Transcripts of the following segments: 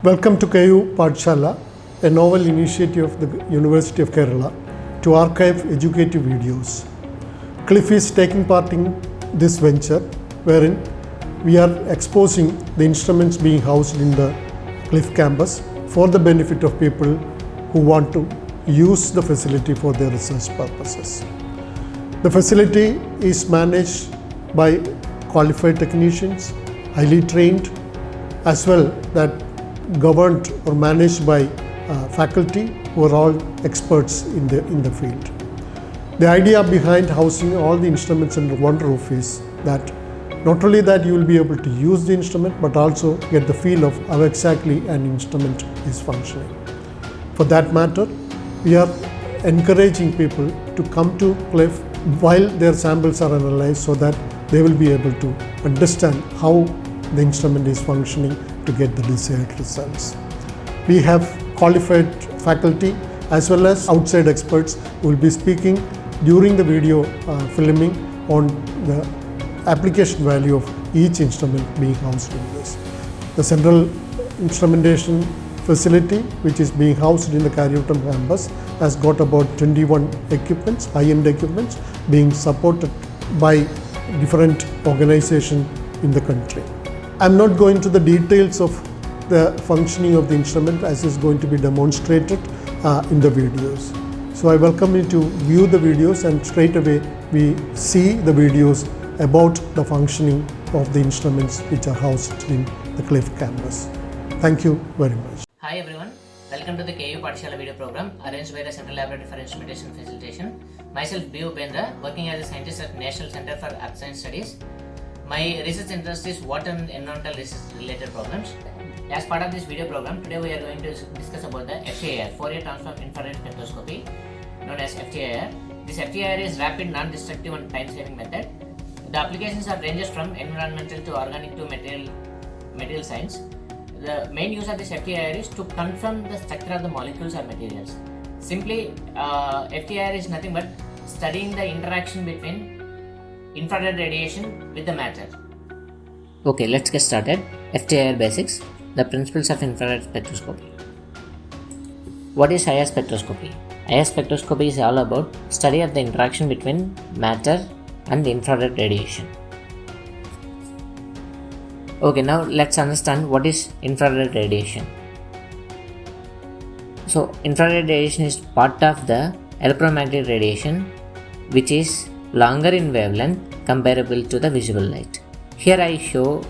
Welcome to KU Pathshala, a novel initiative of the University of Kerala to archive educative videos. CLIF is taking part in this venture wherein we are exposing the instruments being housed in the CLIF campus for the benefit of people who want to use the facility for their research purposes. The facility is managed by qualified technicians, highly trained, as well that governed or managed by faculty who are all experts in the field. The idea behind housing all the instruments under one roof is that not only that you will be able to use the instrument, but also get the feel of how exactly an instrument is functioning. For that matter, we are encouraging people to come to CLIF while their samples are analyzed so that they will be able to understand how the instrument is functioning to get the desired results. We have qualified faculty as well as outside experts who will be speaking during the video filming on the application value of each instrument being housed in this. The central instrumentation facility, which is being housed in the Kariavattom campus, has got about 21 equipments, high-end equipments, being supported by different organizations in the country. I'm not going to the details of the functioning of the instrument as is going to be demonstrated in the videos. So I welcome you to view the videos, and straight away we see the videos about the functioning of the instruments which are housed in the CLIF campus. Thank you very much. Hi everyone, welcome to the KU Pathshala video program arranged by the Central Laboratory for Instrumentation and Facilitation. Myself B. Upendra, working as a scientist at National Center for Earth Science Studies. My research interest is water and environmental research related problems. As part of this video program, today we are going to discuss about the FTIR, Fourier Transform Infrared Spectroscopy, known as FTIR. This FTIR is rapid, non-destructive and time-saving method. The applications are ranges from environmental to organic to material science. The main use of this FTIR is to confirm the structure of the molecules or materials. Simply, FTIR is nothing but studying the interaction between infrared radiation with the matter. Okay, let's get started. FTIR basics. The principles of infrared spectroscopy. What is IR spectroscopy? IR spectroscopy is all about study of the interaction between matter and infrared radiation. Okay, now let's understand what is infrared radiation. So, infrared radiation is part of the electromagnetic radiation, which is longer in wavelength comparable to the visible light. Here I shown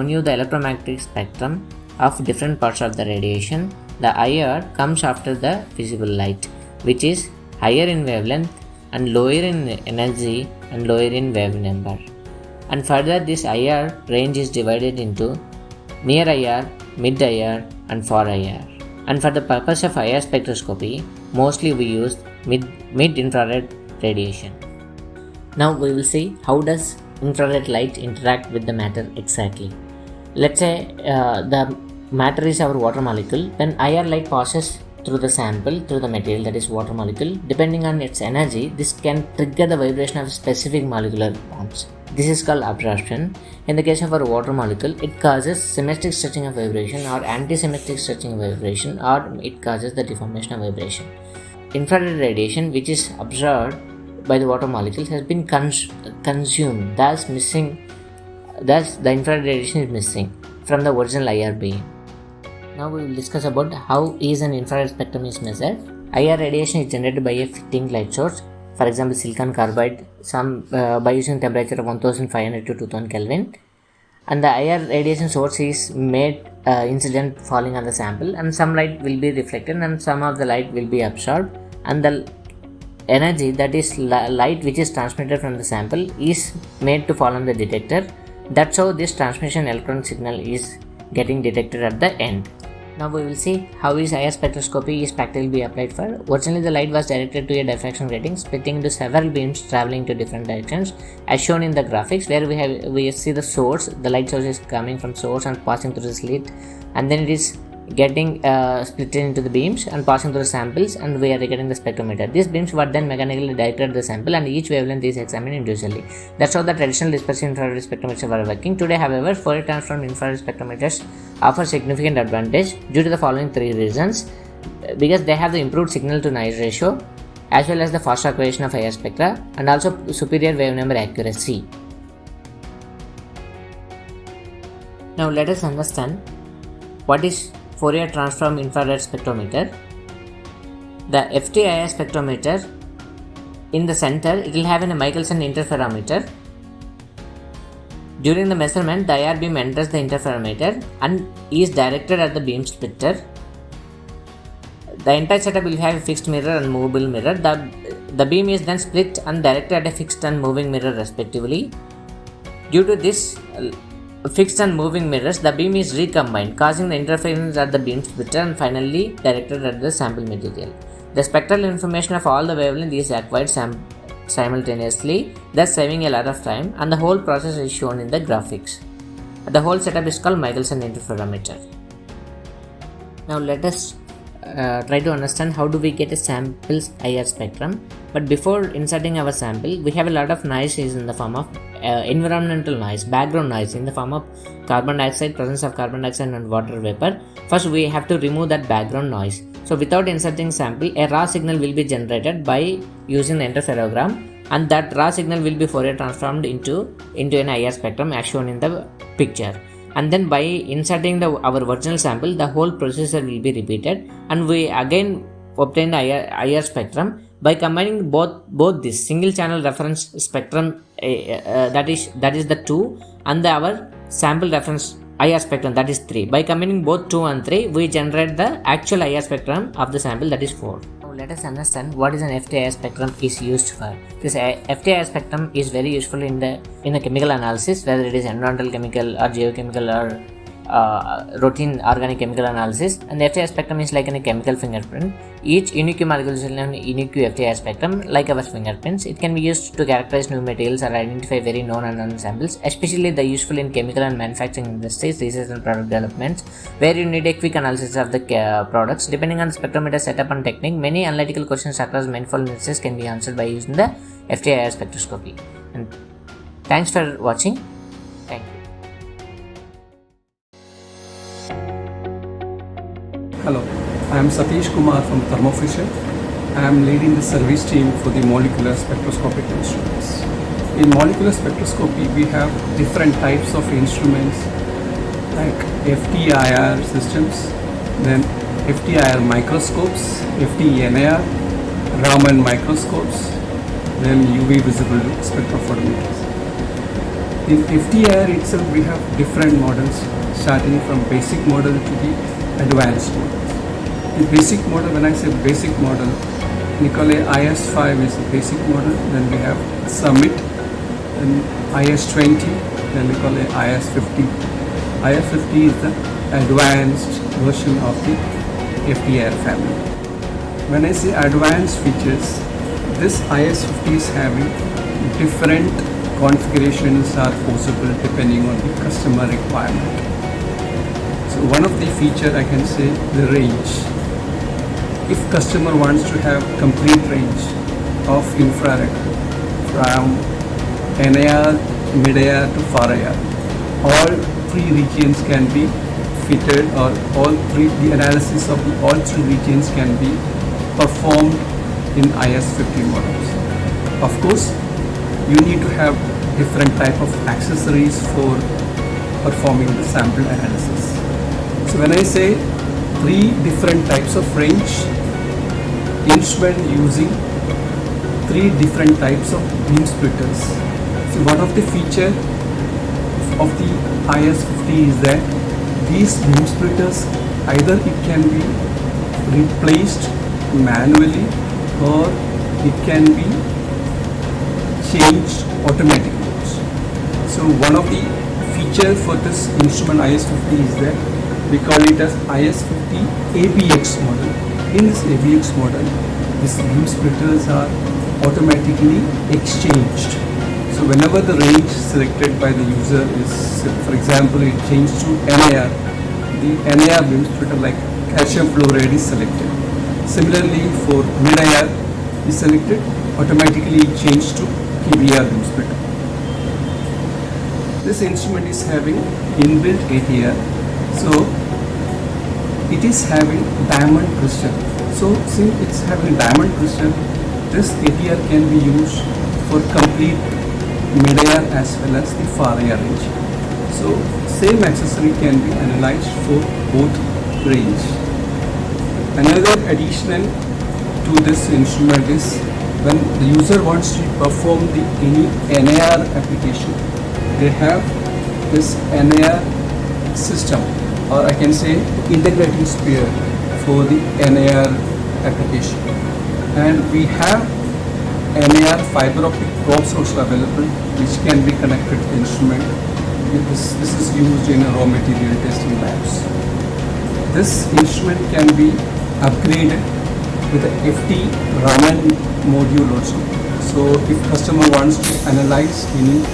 you the electromagnetic spectrum of different parts of the radiation. The IR comes after the visible light, which is higher in wavelength and lower in energy and lower in wave number. And further, this IR range is divided into near IR, mid IR and far IR. And for the purpose of IR spectroscopy, mostly we use mid-infrared radiation. Now we will see how does infrared light interact with the matter exactly. Let's say the matter is our water molecule. When IR light passes through the sample, through the material, that is water molecule, depending on its energy, this can trigger the vibration of specific molecular bonds. This is called absorption. In the case of our water molecule, it causes symmetric stretching of vibration or anti-symmetric stretching of vibration, or it causes the deformation of vibration. Infrared radiation, which is absorbed by the water molecules, has been consumed, thus the infrared radiation is missing from the original IR beam. Now we will discuss about how is an infrared spectrum is measured. IR radiation is generated by a fitting light source, for example silicon carbide, by using temperature of 1500 to 2000 Kelvin, and the IR radiation source is made incident falling on the sample, and some light will be reflected and some of the light will be absorbed, and the energy, that is light which is transmitted from the sample, is made to fall on the detector. That's how this transmission electron signal is getting detected at the end. Now we will see how is IR spectroscopy is practically be applied for. Originally the light was directed to a diffraction grating, splitting into several beams traveling to different directions, as shown in the graphics, where we see the source. The light source is coming from source and passing through the slit, and then it is getting split into the beams and passing through the samples, and we are getting the spectrometer. These beams were then mechanically directed at the sample and each wavelength is examined individually. That's how the traditional dispersive infrared spectrometers were working. Today, however, Fourier Transform Infrared Spectrometers offer significant advantage due to the following three reasons. Because they have the improved signal to noise ratio, as well as the fast acquisition of IR spectra, and also superior wave number accuracy. Now let us understand what is Fourier Transform Infrared Spectrometer. The FTIR spectrometer, in the center it will have a Michelson interferometer. During the measurement, the IR beam enters the interferometer and is directed at the beam splitter. The entire setup will have a fixed mirror and movable mirror. The beam is then split and directed at a fixed and moving mirror respectively. Due to this fixed and moving mirrors, the beam is recombined, causing the interference at the beam splitter and finally directed at the sample material. The spectral information of all the wavelength is acquired simultaneously, thus saving a lot of time, and the whole process is shown in the graphics. The whole setup is called Michelson interferometer. Now let us try to understand how do we get a sample's IR spectrum. But before inserting our sample, we have a lot of noise in the form of environmental noise, background noise in the form of carbon dioxide, presence of carbon dioxide and water vapor. First we have to remove that background noise. So without inserting sample, a raw signal will be generated by using the interferogram, and that raw signal will be Fourier transformed into an IR spectrum as shown in the picture. And then by inserting our original sample, the whole procedure will be repeated, and we again obtain the IR spectrum by combining both this single channel reference spectrum that is the 2 and our sample reference IR spectrum, that is 3. By combining both 2 and 3, we generate the actual IR spectrum of the sample, that is 4. Now let us understand what is an FTIR spectrum is used for. This FTIR spectrum is very useful in the chemical analysis, whether it is environmental chemical or geochemical or routine organic chemical analysis. And the FTIR spectrum is like a chemical fingerprint. Each unique molecule is a unique FTIR spectrum like our fingerprints. It can be used to characterize new materials or identify very known and unknown samples, especially the useful in chemical and manufacturing industries, research and product developments, where you need a quick analysis of the products. Depending on the spectrometer setup and technique, many analytical questions across manifold industries can be answered by using the FTIR spectroscopy. And thanks for watching. Thank you. Hello, I am Satish Kumar from Thermo Fisher. I am leading the service team for the molecular spectroscopic instruments. In molecular spectroscopy, we have different types of instruments like FTIR systems, then FTIR microscopes, FTNIR, Raman microscopes, then UV visible spectrophotometers. In FTIR itself, we have different models starting from basic model to the advanced models. The basic model, when I say basic model, we call it IS5 is the basic model, then we have Summit, then IS20, then we call it IS50. IS50 is the advanced version of the FTIR family. When I say advanced features, this IS50 is having different configurations are possible depending on the customer requirement. So one of the feature I can say the range. If customer wants to have complete range of infrared from NIR, mid-IR to far IR, all three regions can be fitted, or the analysis of all three regions can be performed in IS50 models. Of course, you need to have different type of accessories for performing the sample analysis. So when I say three different types of range, instrument using three different types of beam splitters. So one of the feature of the IS50 is that these beam splitters, either it can be replaced manually or it can be changed automatically. So one of the feature for this instrument IS50 is that we call it as IS50 ABX model. In this ABX model, these beam splitters are automatically exchanged. So whenever the range selected by the user is, for example, it changed to NIR, the NIR beam splitter like calcium fluoride is selected. Similarly, for mid-IR is selected, automatically changed to PBR beam splitter. This instrument is having inbuilt ATR, so it is having diamond crystal. So since it's having diamond crystal, this ATR can be used for complete mid-IR as well as the far IR range. So same accessory can be analyzed for both range. Another additional to this instrument is when the user wants to perform the any NIR application, they have this NIR system, or I can say integrating sphere for the NIR application. And we have NIR fiber optic probes also available, which can be connected to the instrument. This is used in raw material testing labs. This instrument can be upgraded with the FTIR module also. So if customer wants to analyze any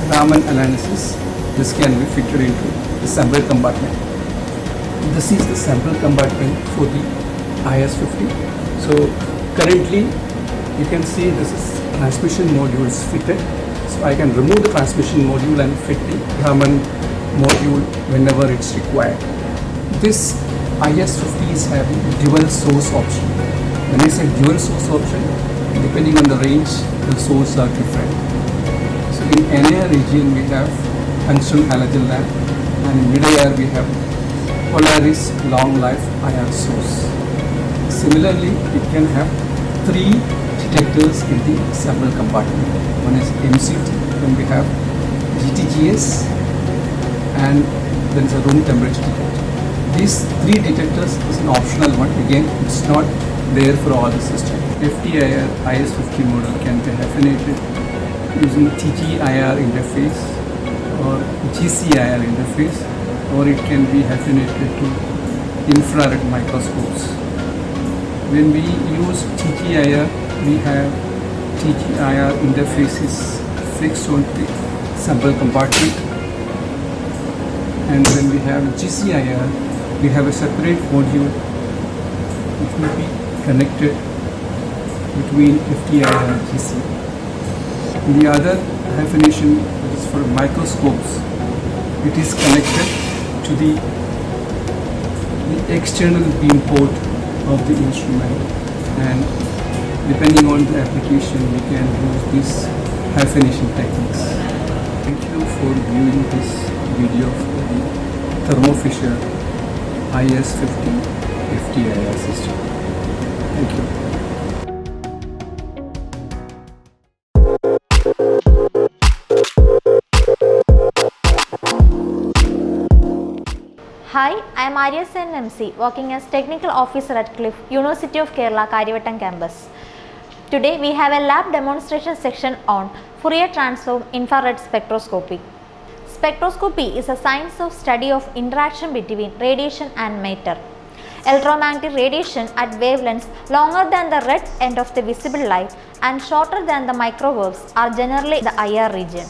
Raman analysis, this can be fitted into the sample compartment. This is the sample compartment for the IS-50. So currently you can see this is transmission module is fitted. So I can remove the transmission module and fit the Raman module whenever it's required. This IS-50 is having dual source option. When I say dual source option, depending on the range, the sources are different. So in NIR region we have tungsten halogen lamp, and in mid-IR we have Polaris long life IR source. Similarly, it can have 3 detectors in the sample compartment. One is MCT, then we have GTGS, and there is a room temperature detector. These 3 detectors is an optional one. Again, it's not there for all the system. FTIR IS-50 model can be hyphenated using TTIR interface or GCIR interface, or it can be hyphenated to infrared microscopes. When we use TTIR, we have TTIR interfaces fixed on the sample compartment, and when we have GCIR, we have a separate module which will be connected between FTIR and GC. The other hyphenation is for microscopes. It is connected to the external beam port of the instrument, and depending on the application we can use these hyphenation techniques. Thank you for viewing this video for the Thermo Fisher IS-50 FTIR system. Thank you. Hi, I am Arya Sen MC, working as Technical Officer at CLIF, University of Kerala, Kariavattom campus. Today we have a lab demonstration section on Fourier Transform Infrared Spectroscopy. Spectroscopy is a science of study of interaction between radiation and matter. Electromagnetic radiation at wavelengths longer than the red end of the visible light and shorter than the microwaves are generally the IR region.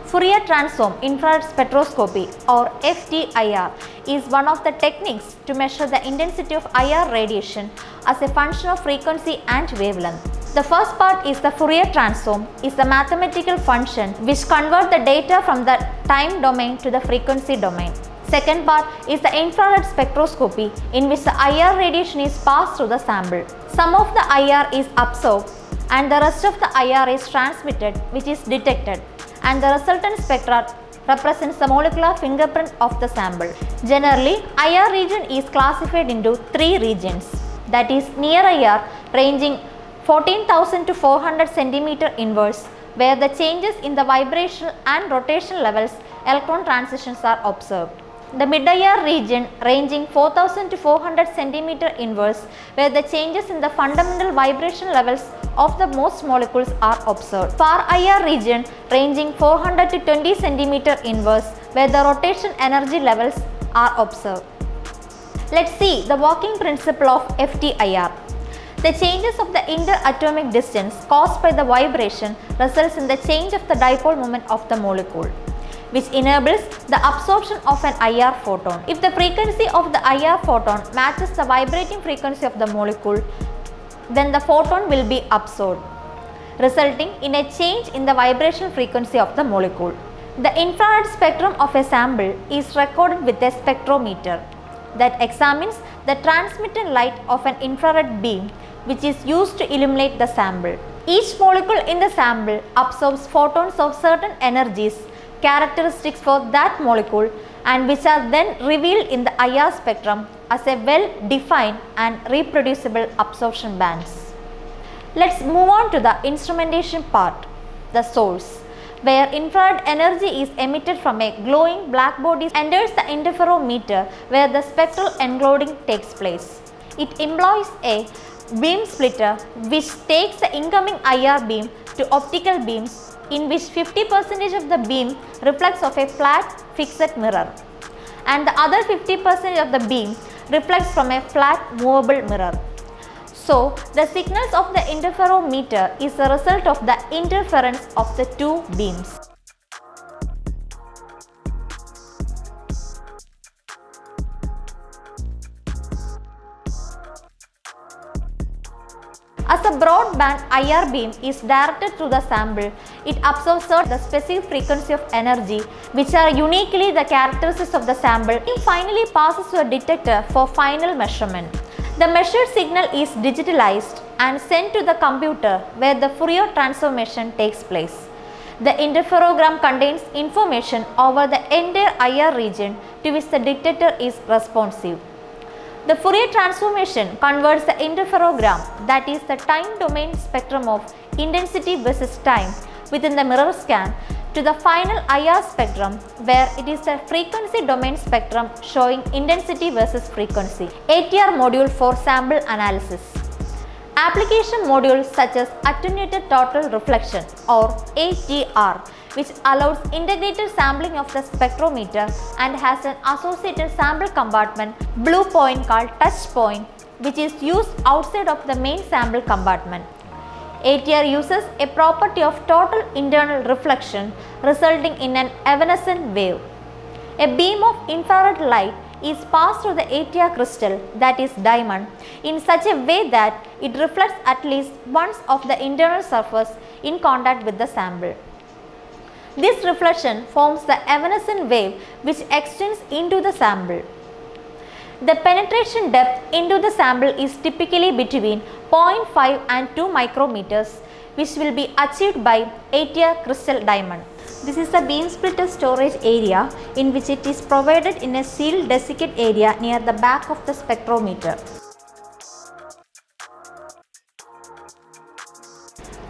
Fourier Transform Infrared Spectroscopy or FTIR is one of the techniques to measure the intensity of IR radiation as a function of frequency and wavelength. The first part is the Fourier transform is the mathematical function which converts the data from the time domain to the frequency domain. Second part is the infrared spectroscopy in which the IR radiation is passed through the sample. Some of the IR is absorbed and the rest of the IR is transmitted, which is detected, and the resultant spectra represents the molecular fingerprint of the sample. Generally, IR region is classified into 3 regions, that is near IR ranging 14,000 to 400 cm inverse, where the changes in the vibrational and rotational levels electron transitions are observed. The mid-IR region ranging 4,000 to 400 cm inverse, where the changes in the fundamental vibration levels of the most molecules are observed. Far IR region ranging 400 to 20 cm inverse, where the rotation energy levels are observed. Let's see the working principle of FTIR. The changes of the interatomic distance caused by the vibration results in the change of the dipole moment of the molecule. which enables the absorption of an IR photon. If the frequency of the IR photon matches the vibrating frequency of the molecule, then the photon will be absorbed, resulting in a change in the vibration frequency of the molecule. The infrared spectrum of a sample is recorded with a spectrometer that examines the transmitted light of an infrared beam, which is used to illuminate the sample. Each molecule in the sample absorbs photons of certain energies characteristics for that molecule, and which are then revealed in the IR spectrum as a well-defined and reproducible absorption bands. Let's move on to the instrumentation part, the source, where infrared energy is emitted from a glowing black body enters the interferometer where the spectral encoding takes place. It employs a beam splitter which takes the incoming IR beam to optical beams, in which 50% of the beam reflects off a flat fixed mirror and the other 50% of the beam reflects from a flat movable mirror. So, the signals of the interferometer is a result of the interference of the two beams. As a broadband IR beam is directed through the sample, it absorbs the specific frequency of energy, which are uniquely the characteristics of the sample. It finally passes to a detector for final measurement. The measured signal is digitalized and sent to the computer where the Fourier transformation takes place. The interferogram contains information over the entire IR region to which the detector is responsive. The Fourier transformation converts the interferogram, that is the time domain spectrum of intensity versus time within the mirror scan, to the final IR spectrum where it is the frequency domain spectrum showing intensity versus frequency. FTIR module for sample analysis. Application modules such as attenuated total reflection or FTIR, which allows integrated sampling of the spectrometer and has an associated sample compartment blue point called touch point, which is used outside of the main sample compartment. FTIR uses a property of total internal reflection resulting in an evanescent wave. A beam of infrared light is passed through the FTIR crystal, that is diamond, in such a way that it reflects at least once of the internal surface in contact with the sample. This reflection forms the evanescent wave which extends into the sample. The penetration depth into the sample is typically between 0.5 and 2 micrometers, which will be achieved by FTIR crystal diamond. This is the beam splitter storage area, in which it is provided in a sealed desiccate area near the back of the spectrometer.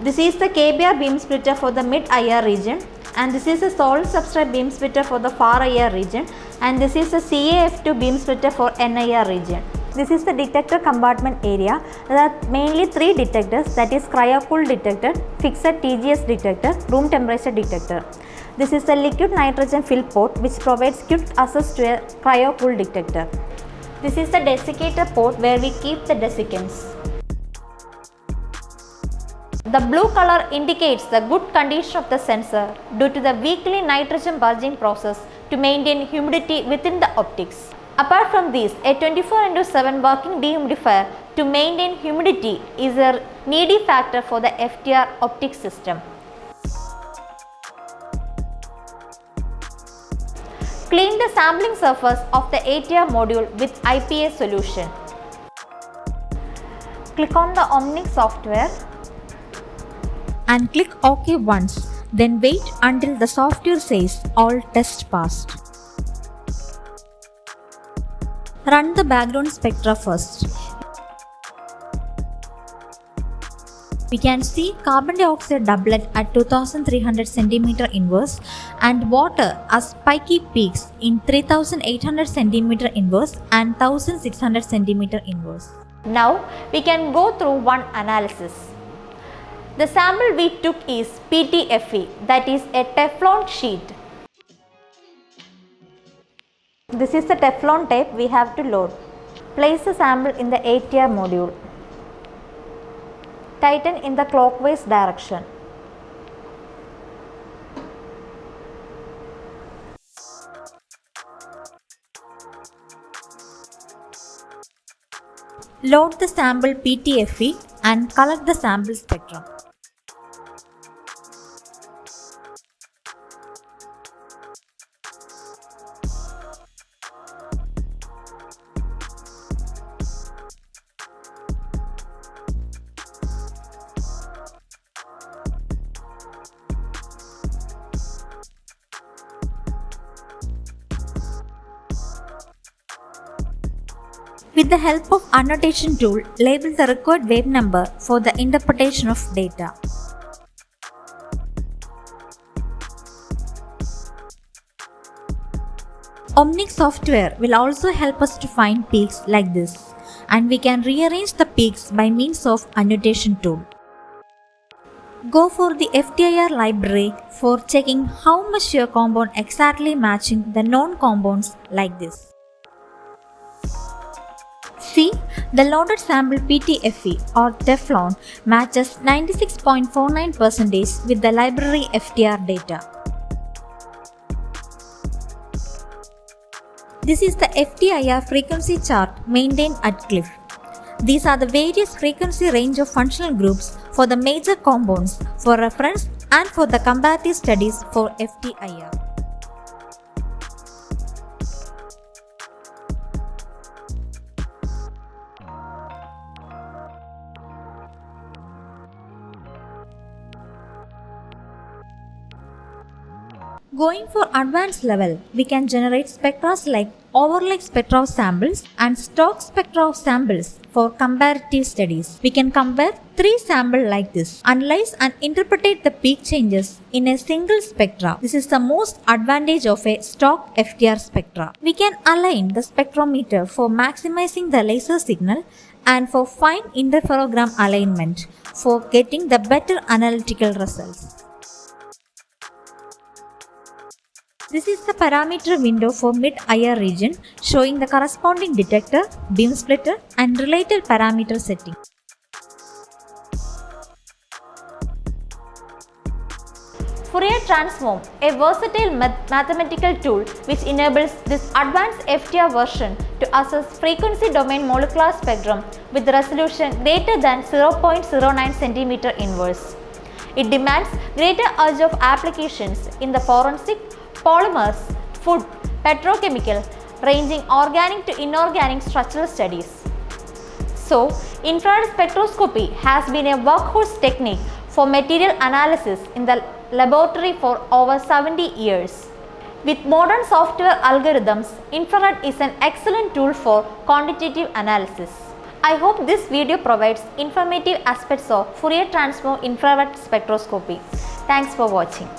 This is the KBR beam splitter for the mid IR region, and this is a solid substrate beam splitter for the far IR region, and this is the CAF2 beam splitter for NIR region. This is the detector compartment area. There are mainly 3 detectors, that is cryo-cooled detector, fixed TGS detector, room temperature detector. This is the liquid nitrogen fill port which provides quick access to a cryo-cooled detector. This is the desiccator port where we keep the desiccants. The blue color indicates the good condition of the sensor due to the weekly nitrogen purging process to maintain humidity within the optics. Apart from this, a 24/7 working dehumidifier to maintain humidity is a needy factor for the FTIR optic system. Clean the sampling surface of the FTIR module with IPA solution. Click on the Omnic software and click OK once, then wait until the software says all tests passed. Run the background spectra first. We can see carbon dioxide doublet at 2300 cm inverse and water as spiky peaks in 3800 cm inverse and 1600 cm inverse. Now we can go through one analysis. The sample we took is PTFE, that is a Teflon sheet. This is the Teflon tape we have to load. Place the sample in the FTIR module. Tighten in the clockwise direction. load the sample PTFE and collect the sample spectrum. With the help of annotation tool, label the required wave number for the interpretation of data. Omnic software will also help us to find peaks like this, and we can rearrange the peaks by means of annotation tool. Go for the FTIR library for checking how much your compound exactly matching the known compounds like this. See, the loaded sample PTFE or Teflon matches 96.49% with the library FTIR data. This is the FTIR frequency chart maintained at CLIF. These are the various frequency range of functional groups for the major compounds for reference and for the comparative studies for FTIR. Going for advanced level, we can generate spectra like overlay spectra of samples and stock spectra of samples for comparative studies. We can compare 3 samples like this, analyze and interpret the peak changes in a single spectra. This is the most advantage of a stock FTIR spectra. We can align the spectrometer for maximizing the laser signal and for fine interferogram alignment for getting the better analytical results. This is the parameter window for mid-IR region showing the corresponding detector, beam splitter and related parameter setting. Fourier Transform, a versatile mathematical tool which enables this advanced FTIR version to assess frequency domain molecular spectrum with resolution greater than 0.09 cm inverse. It demands greater edge of applications in the forensic, polymers, food, petrochemical, ranging organic to inorganic structural studies. So, infrared spectroscopy has been a workhorse technique for material analysis in the laboratory for over 70 years. With modern software algorithms, infrared is an excellent tool for quantitative analysis. I hope this video provides informative aspects of Fourier Transform Infrared Spectroscopy. Thanks for watching.